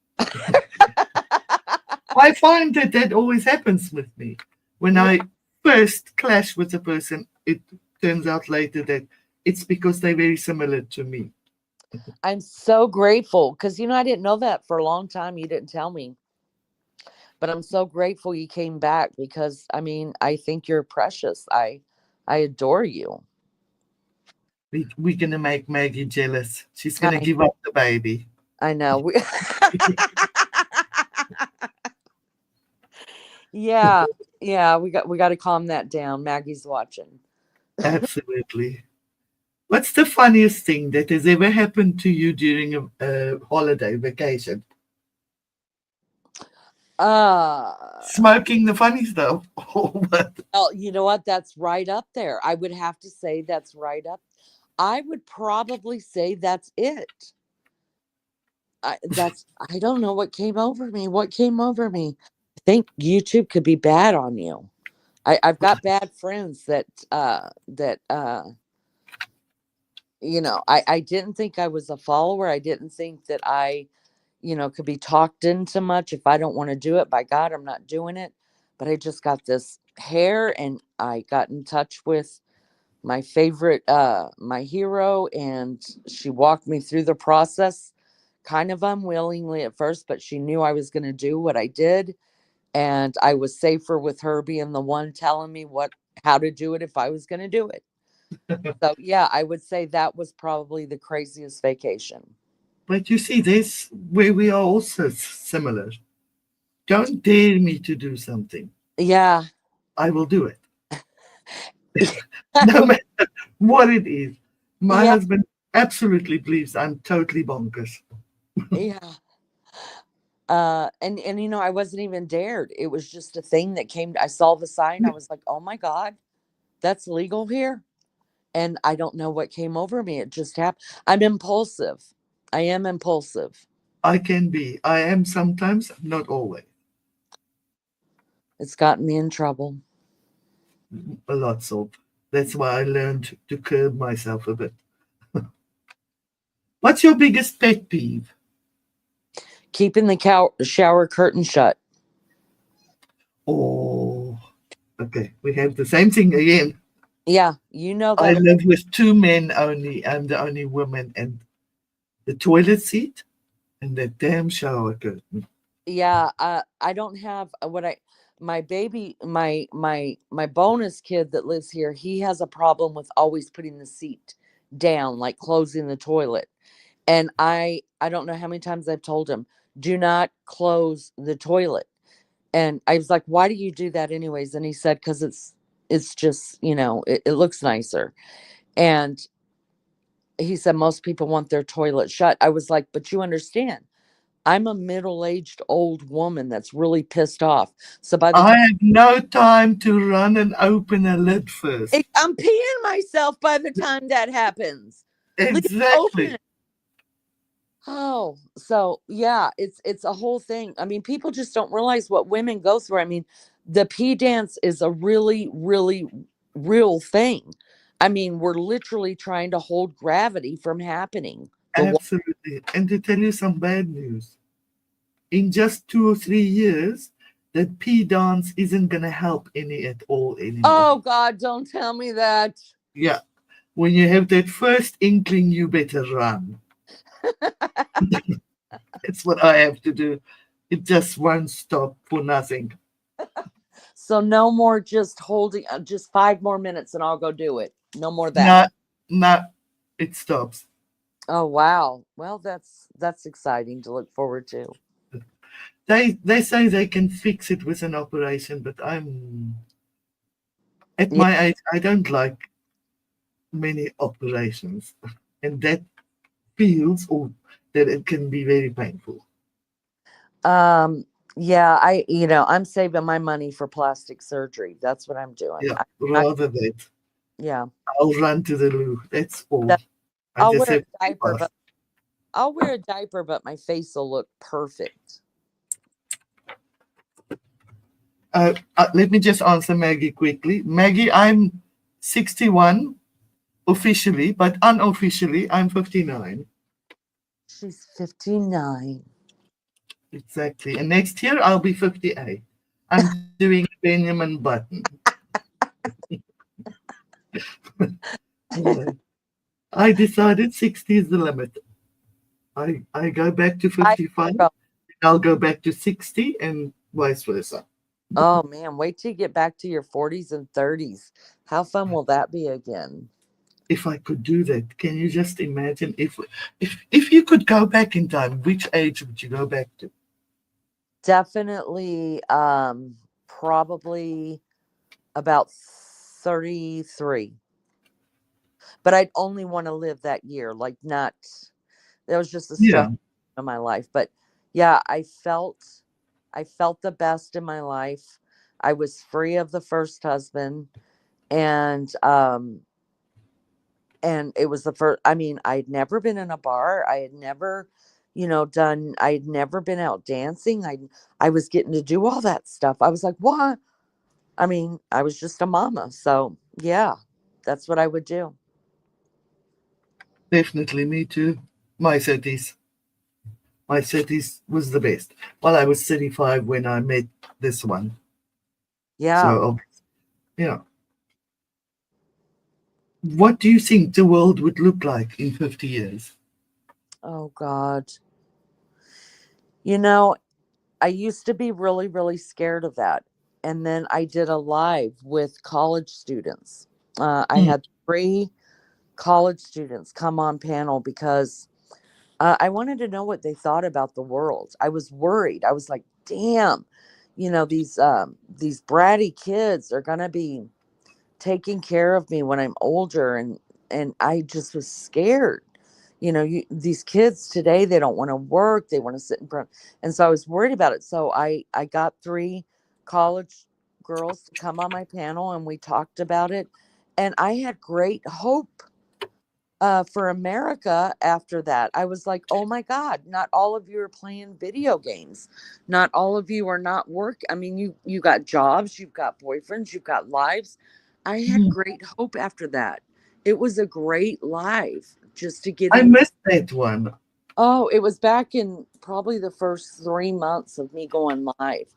I find that that always happens with me. When Yeah, I first clash with a person, it turns out later that it's because they're very similar to me. I'm so grateful because, I didn't know that for a long time. You didn't tell me, but I'm so grateful you came back because, I mean, I think you're precious. I adore you. We're going to make Maggie jealous. She's going to I give up the baby. I know. Yeah, yeah. We got to calm that down. Maggie's watching. Absolutely. What's the funniest thing that has ever happened to you during a holiday vacation? Uh, Smoking the funny stuff. Or what? well, you know what? That's right up there. I would have to say that's right up. I would probably say that's it. I don't know what came over me. What came over me? I think YouTube could be bad on you. I've got bad friends that I didn't think I was a follower. I didn't think that I, could be talked into much. If I don't want to do it, by God, I'm not doing it. But I just got this hair and I got in touch with my favorite my hero, and she walked me through the process kind of unwillingly at first, but she knew I was going to do what I did, and I was safer with her being the one telling me how to do it if I was going to do it. So, yeah, I would say that was probably the craziest vacation. But you see, this where we are also similar. Don't dare me to do something. Yeah. I will do it. No matter what it is. My Yeah. husband absolutely believes I'm totally bonkers. Yeah. And I wasn't even dared. It was just a thing that came. I saw the sign. I was like, oh my God, that's legal here. And I don't know what came over me. It just happened. I'm impulsive. I am impulsive. I can be. I am sometimes, not always. It's gotten me in trouble. A lot of. That's why I learned to curb myself a bit. What's your biggest pet peeve? Keeping the shower curtain shut. Oh, okay. We have the same thing again. Yeah, you know I that. live with two men only. I'm the only woman, and the toilet seat and the damn shower curtain. Yeah, I don't have what I my baby my bonus kid that lives here, he has a problem with always putting the seat down, like closing the toilet. And I don't know how many times I've told him, do not close the toilet. And I was like, why do you do that anyways? And he said, because it's just, it looks nicer. And he said most people want their toilet shut. I was like, but you understand, I'm a middle-aged old woman that's really pissed off. So by the I time have no time to run and open a lid first. I'm peeing myself by the time that happens. Leave it Exactly. open. Oh, so yeah, it's a whole thing. I mean, people just don't realize what women go through. I mean, the pee dance is a really, really real thing. I mean, we're literally trying to hold gravity from happening. Absolutely. And to tell you some bad news, in just 2 or 3 years, that pee dance isn't going to help any at all anymore. Oh God, don't tell me that. Yeah. When you have that first inkling, you better run. That's what I have to do. It just won't stop for nothing. So no more just holding just 5 more minutes and I'll go do it. No more of that. No, no, it stops. Oh wow. Well, that's exciting to look forward to. They say they can fix it with an operation, but I'm at Yeah. my age. I don't like many operations, and that feels or that it can be very painful. Um yeah, I'm saving my money for plastic surgery. That's what I'm doing. Yeah, I rather that yeah. I'll run to the loo. That's all. That, I I'll just wear have a to be diaper, fast. but I'll wear a diaper, but my face will look perfect. Let me just answer Maggie quickly. Maggie, I'm 61 officially, but unofficially, I'm 59. She's 59. Exactly. And next year, I'll be 58. I'm doing Benjamin Button. Uh, I decided 60 is the limit. I go back to I 55, go. I'll go back to 60, and vice versa. Oh man, wait till you get back to your 40s and 30s. How fun will that be again? If I could do that, can you just imagine if you could go back in time, which age would you go back to? Definitely probably about 33. But I'd only want to live that year, like not that was just a Yeah, struggle of my life. But yeah, I felt the best in my life. I was free of the first husband, and it was the first. I mean, I'd never been in a bar. I had never done. I had never been out dancing. I was getting to do all that stuff. I was like, what? I mean, I was just a mama. So yeah, that's what I would do. definitely me too. My 30s. My 30s was the best. Well, I was 35 when I met this one. Yeah. So, yeah. What do you think the world would look like in 50 years? Oh God. You know, I used to be really, really scared of that. and then I did a live with college students. I had 3 college students come on panel because I wanted to know what they thought about the world. I was worried. I was like, damn, these bratty kids are gonna be taking care of me when I'm older, and I just was scared. These kids today, they don't want to work, they want to sit in front. And so I was worried about it. So I got 3 college girls to come on my panel, and we talked about it, and I had great hope for America after that. I was like, oh my God, not all of you are playing video games. Not all of you are not work. I mean, you got jobs, you've got boyfriends, you've got lives. I had Mm. great hope after that. It was a great live just to get I in. missed that one. Oh, it was back in probably the first 3 months of me going live.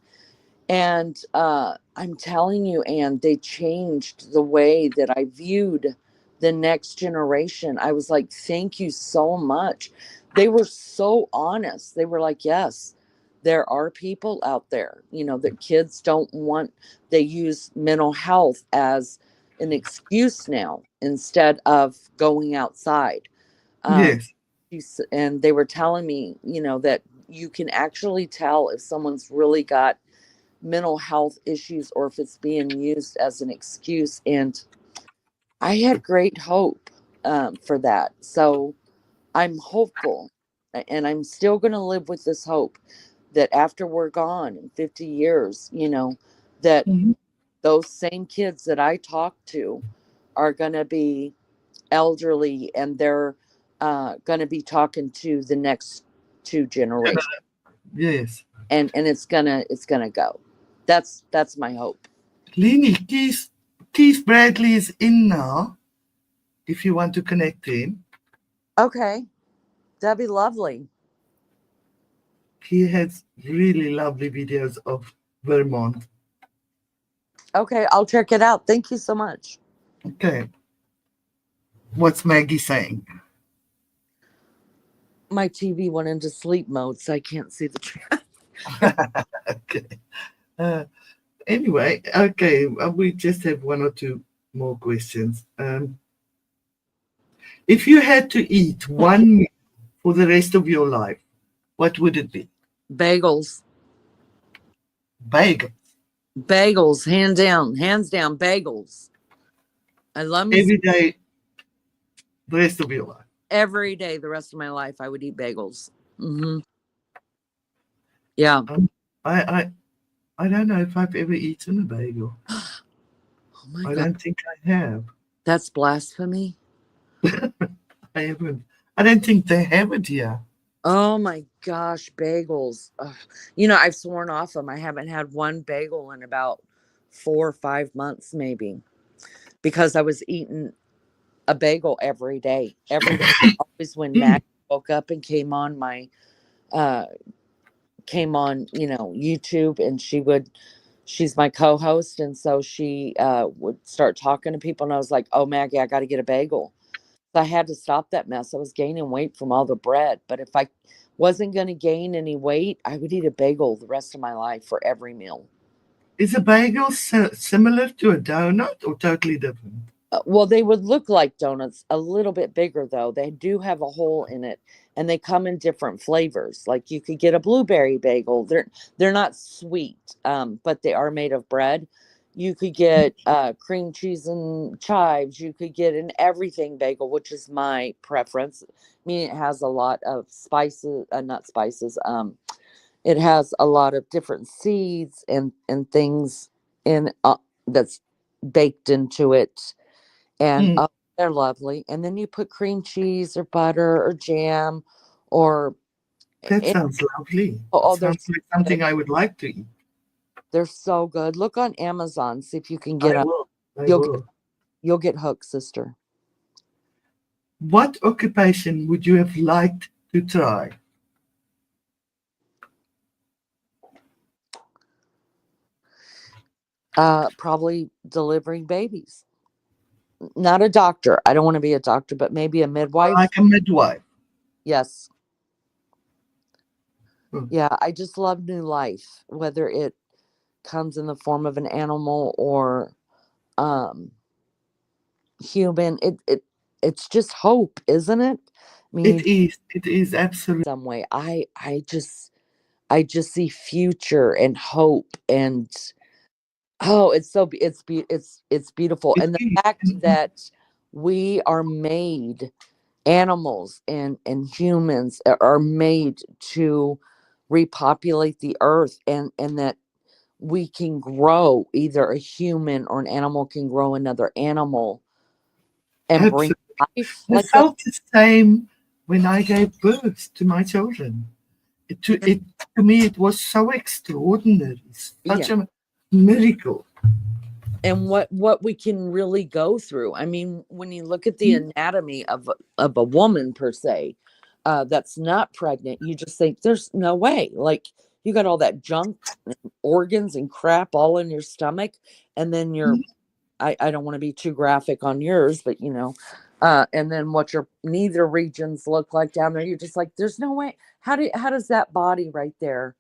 And I'm telling you, Anne, they changed the way that I viewed the next generation. I was like, thank you so much. They were so honest. They were like, yes, there are people out there, that kids don't want, they use mental health as an excuse now instead of going outside. Um, Yes. and they were telling me, that you can actually tell if someone's really got mental health issues or if it's being used as an excuse. And I had great hope for that. So I'm hopeful, and I'm still going to live with this hope that after we're gone in 50 years, that Mhm. those same kids that I talk to are going to be elderly, and they're going to be talking to the next 2 generations, Yes. and it's gonna go. That's my hope. Lene, Keith Bradley is in now. If you want to connect him, Okay, that'd be lovely. he has really lovely videos of Vermont. Okay, I'll check it out. Thank you so much. Okay. What's Maggie saying? My TV went into sleep mode, so I can't see the chat. Okay. Uh, anyway, okay, we just have one or two more questions. If you had to eat one meal for the rest of your life, what would it be? Bagels, Bagel. bagels, hands down, bagels. I love me Every day, the rest of your life. every day. The rest of my life, I would eat bagels. Yeah. Um, I, I, I don't know if I've ever eaten a bagel. Oh my I God, don't think I have. that's blasphemy. I haven't. I don't think they have it here. Oh my gosh, bagels. Ugh. I've sworn off them. I haven't had one bagel in about 4 or 5 months, maybe, because I was eating a bagel every day. Every day. Always when Mm, Mac woke up and uh came on, YouTube, and she's my co-host, and so she would start talking to people, and I was like, "Oh, Maggie, I got to get a bagel." So I had to stop that mess. I was gaining weight from all the bread, but if I wasn't going to gain any weight, I would eat a bagel the rest of my life for every meal. is a bagel similar to a donut or totally different? Well, they would look like donuts, a little bit bigger though. They do have a hole in it, and they come in different flavors. Like you could get a blueberry bagel. They're not sweet, but they are made of bread. You could get cream cheese and chives. You could get an everything bagel, which is my preference. I mean, it has a lot of spices, not spices. It has a lot of different seeds and things in that's baked into it, and Mm, they're lovely. And then you put cream cheese or butter or jam or that it, sounds lovely. It oh, they're sounds so like good. something I would like to eat. They're so good. Look on Amazon, see if you can I get them. will. I You'll get will. you'll get hooked, sister. What occupation would you have liked to try? Probably delivering babies. Not a doctor. I don't want to be a doctor, but maybe a midwife. Like a midwife. Yes. Hmm. Yeah, I just love new life, whether it comes in the form of an animal or um human, it's just hope, isn't it? I mean, It is absolutely. some way I just see future and hope, and oh, it's so it's beautiful. It And the is. fact that we are made, animals and humans are made to repopulate the earth, and that we can grow, either a human or an animal can grow another animal and bring Absolutely. life I like that. felt the same when I gave birth to my children. It to me it was so extraordinary, Yeah. such a miracle. And what we can really go through. I mean, when you look at the anatomy of a woman per se, that's not pregnant, you just think there's no way. Like, you got all that junk and organs and crap all in your stomach, and then I don't want to be too graphic on yours, but and then what your neither regions look like down there, you're just like, there's no way. How does that body right there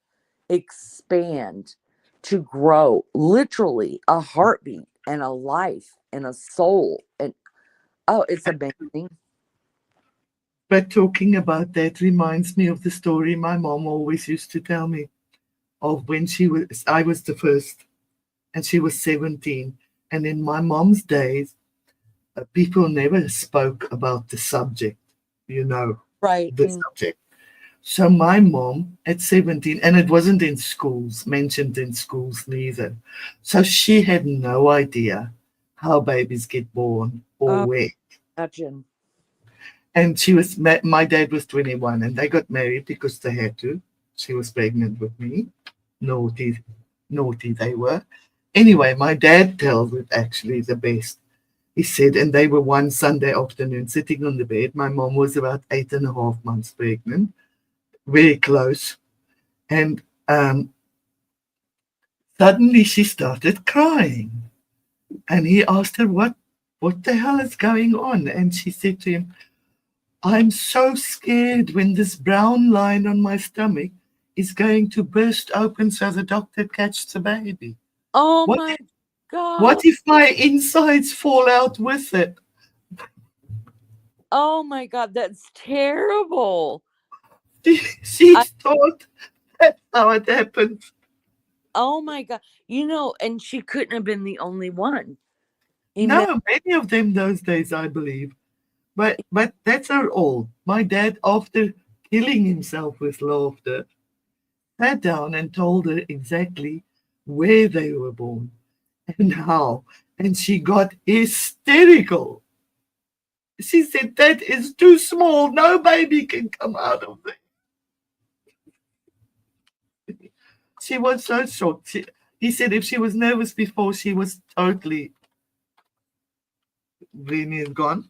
expand to grow? Literally a heartbeat and a life and a soul. And oh, it's amazing. But talking about that reminds me of the story my mom always used to tell me of when I was the first and she was 17. And in my mom's days, people never spoke about the subject, you know, Right. the subject. So my mom at 17, and it wasn't in schools, mentioned in schools neither. So she had no idea how babies get born or Oh, where. imagine. And my dad was 21 and they got married because they had to. She was pregnant with me. Naughty, naughty they were. Anyway, my dad tells it actually the best. He said, and they were one Sunday afternoon sitting on the bed. My mom was about 8.5 months pregnant, very close. And suddenly she started crying. And he asked her, what the hell is going on? And she said to him, I'm so scared when this brown line on my stomach is going to burst open so the doctor catches the baby. Oh What, my God. what if my insides fall out with it? Oh my God. That's terrible. She I, thought that's how it happened. oh my God. And she couldn't have been the only one. No, many of them those days, I believe. But that's not all. My dad, after killing himself with laughter, sat down and told her exactly where they were born and how. And she got hysterical. She said, that is too small. No baby can come out of there. She was so shocked. He said if she was nervous before, she was totally. Lene is gone.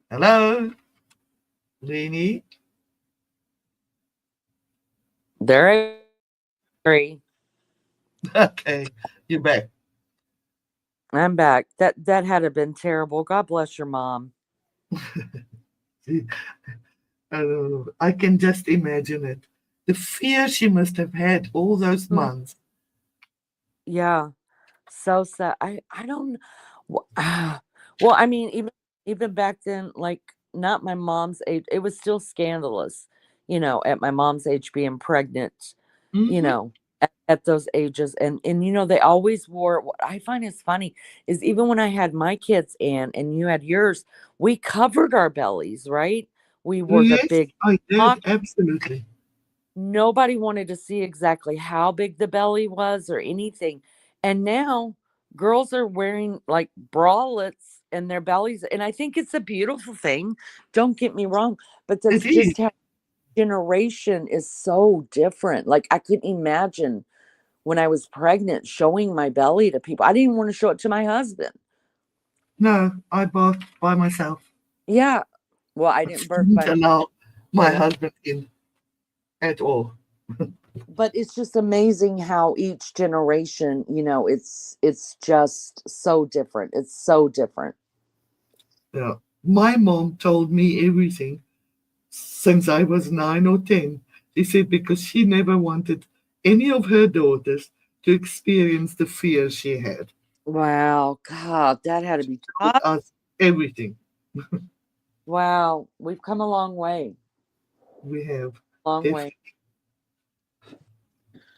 Hello, Lene. There I Okay, you're back. I'm back. That had to been terrible. God bless your mom. I can just imagine it. The fear she must have had all those Mm, months. yeah. So sad. I don't well, I mean, even back then, like, not my mom's age, it was still scandalous, at my mom's age being pregnant, you Hmm. know, at those ages. And they always wore, what I find is funny is, even when I had my kids, and you had yours, we covered our bellies, right? We wore the Yes, big I did. pocket. Absolutely. Nobody wanted to see exactly how big the belly was or anything. And now girls are wearing like bralettes and their bellies. And I think it's a beautiful thing. Don't get me wrong. But It that's is. just how generation is so different. Like, I couldn't imagine when I was pregnant showing my belly to people. I didn't even want to show it to my husband. No, I bought by myself. Yeah. Well, I I didn't birth didn't by allow my myself. husband in at all. But it's just amazing how each generation, it's just so different. It's so different. Yeah. My mom told me everything since I was 9 or 10. She said because she never wanted any of her daughters to experience the fear she had. Wow. God, that had to be Told tough. us everything Wow. We've come a long way. we have. Long way. Definitely.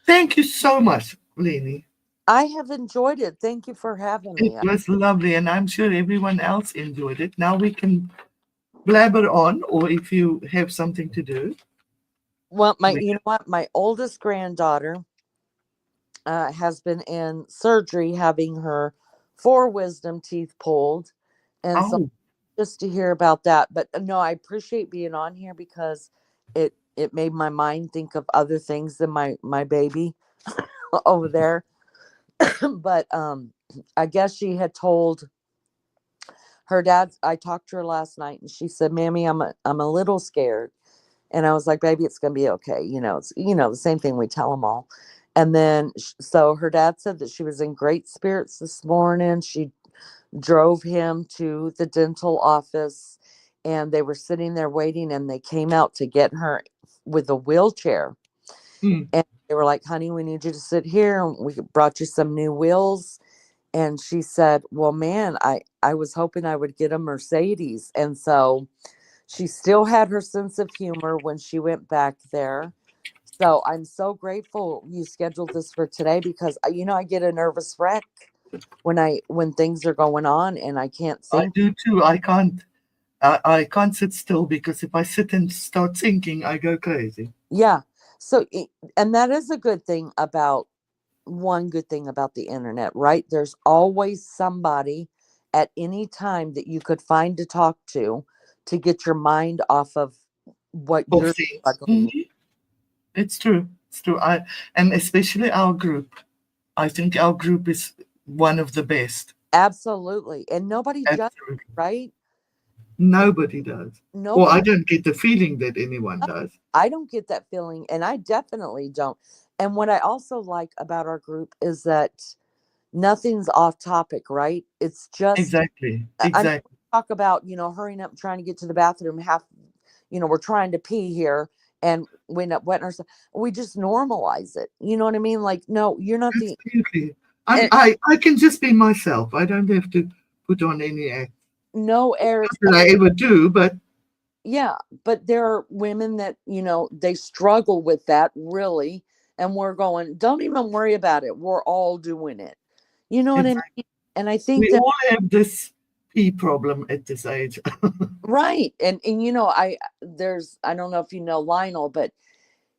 Thank you so much, Lene. I have enjoyed it. Thank you for having It me. was lovely, and I'm sure everyone else enjoyed it. Now we can blabber on, or if you have something to do. Well, you know what? My oldest granddaughter has been in surgery having her four wisdom teeth pulled. And so Oh, just to hear about that. But no, I appreciate being on here because it made my mind think of other things than my baby over there. But I guess she had told her dad. I talked to her last night and she said, "Mammy, I'm a little scared." And I was like, "Baby, it's gonna be okay." It's the same thing we tell them all. And then so her dad said that she was in great spirits this morning. She drove him to the dental office and they were sitting there waiting and they came out to get her with a wheelchair. mm, And they were like, "Honey, we need you to sit here. And we brought you some new wheels." And she said, "Well, man, I was hoping I would get a Mercedes." And so she still had her sense of humor when she went back there. So I'm so grateful you scheduled this for today because I get a nervous wreck when things are going on and I can't I think. do too. I can't sit still because if I sit and start thinking, I go crazy. Yeah. So and that is a good thing about one good thing about the internet, right? There's always somebody at any time that you could find to talk to get your mind off of what Of you're things. struggling with. It's true. It's true. And especially our group. I think our group is one of the best. Absolutely. And nobody judges, Absolutely. right? Nobody does. Or I Nobody. don't get the feeling that anyone does. I don't get that feeling, and I definitely don't. And what I also like about our group is that nothing's off topic, right? It's just, Exactly. I mean, Exactly. we talk about, hurrying up and trying to get to the bathroom, we're trying to pee here and we end up wetting ourselves. We just normalize it. You know what I mean? Like, no, you're not the, Absolutely. and I can just be myself. I don't have to put on any act. no air. Not that I ever do, but Yeah, but there are women that, they struggle with that really. And we're going, don't even worry about it. We're all doing it. You know what I exactly. mean? And I think We that, all have this pee problem at this age. right. And I don't know if you know Lionel, but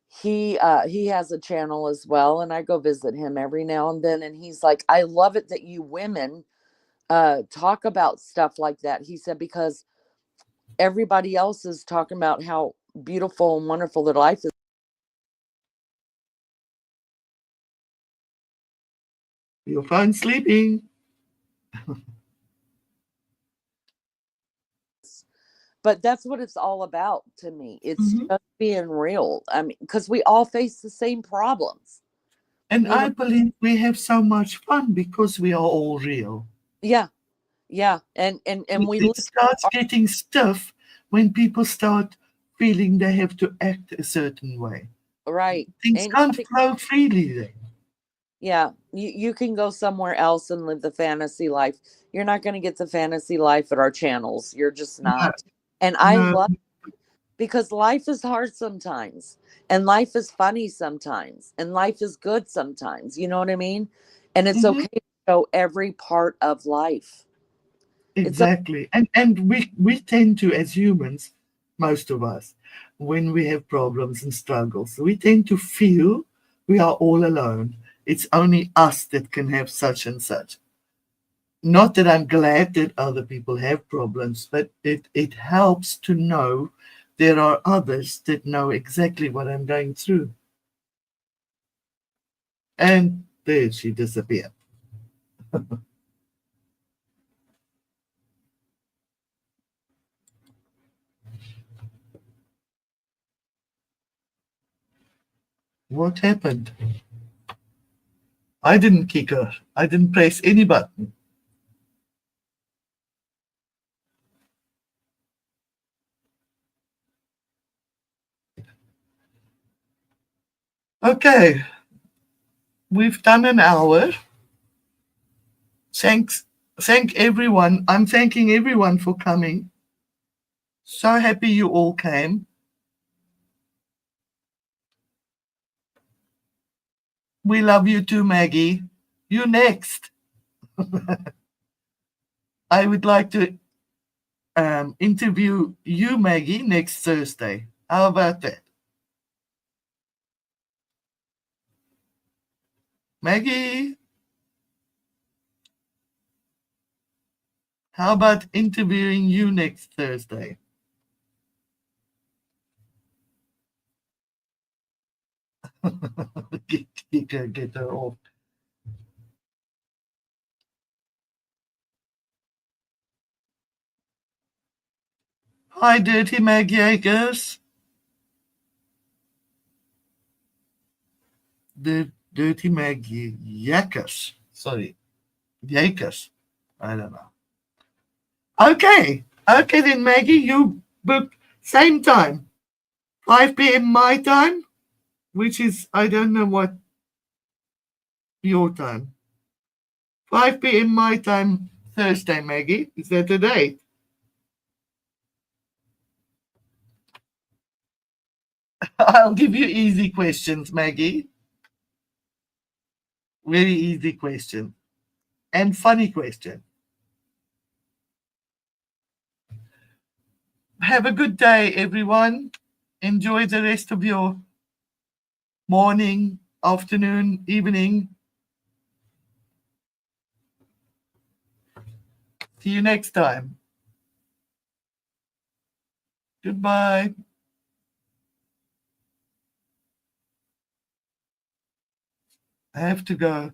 he has a channel as well. And I go visit him every now and then. And he's like, "I love it that you women talk about stuff like that." He said, because everybody else is talking about how beautiful and wonderful their life is. You're fine sleeping. But that's what it's all about to me. It's Mhm. just being real. I mean, because we all face the same problems. And You know, I believe we have so much fun because we are all real. yeah, yeah, and we It live starts our, getting stiff when people start feeling they have to act a certain way. right. Things And can't flow freely then. yeah, you can go somewhere else and live the fantasy life. You're not going to get the fantasy life at our channels. You're just No, not. And I no, love, because life is hard sometimes, and life is funny sometimes, and life is good sometimes. You know what I mean? And it's mhm, okay to show every part of life. It's exactly. And we tend to, as humans, most of us, when we have problems and struggles, we tend to feel we are all alone. It's only us that can have such and such. Not that I'm glad that other people have problems, but it helps to know there are others that know exactly what I'm going through. And there she disappeared. What happened? I didn't kick her. I didn't press any button. Okay, we've done an hour. Thank everyone. I'm thanking everyone for coming. So happy you all came. We love you too, Maggie. You next. I would like to interview you, Maggie, next Thursday. How about that? Maggie, how about interviewing you next Thursday? get her off. Hi, Dirty Maggie, I guess. The Dirty Maggie Yakas. Sorry, Yakas. I don't know. Okay. Okay, then, Maggie, you book same time, 5 p.m. my time, which is, I don't know what your time. 5 p.m. my time, Thursday, Maggie. Is that the date? I'll give you easy questions, Maggie. Very easy question. And funny question. Have a good day, everyone. Enjoy the rest of your morning, afternoon, evening. See you next time. Goodbye. I have to go.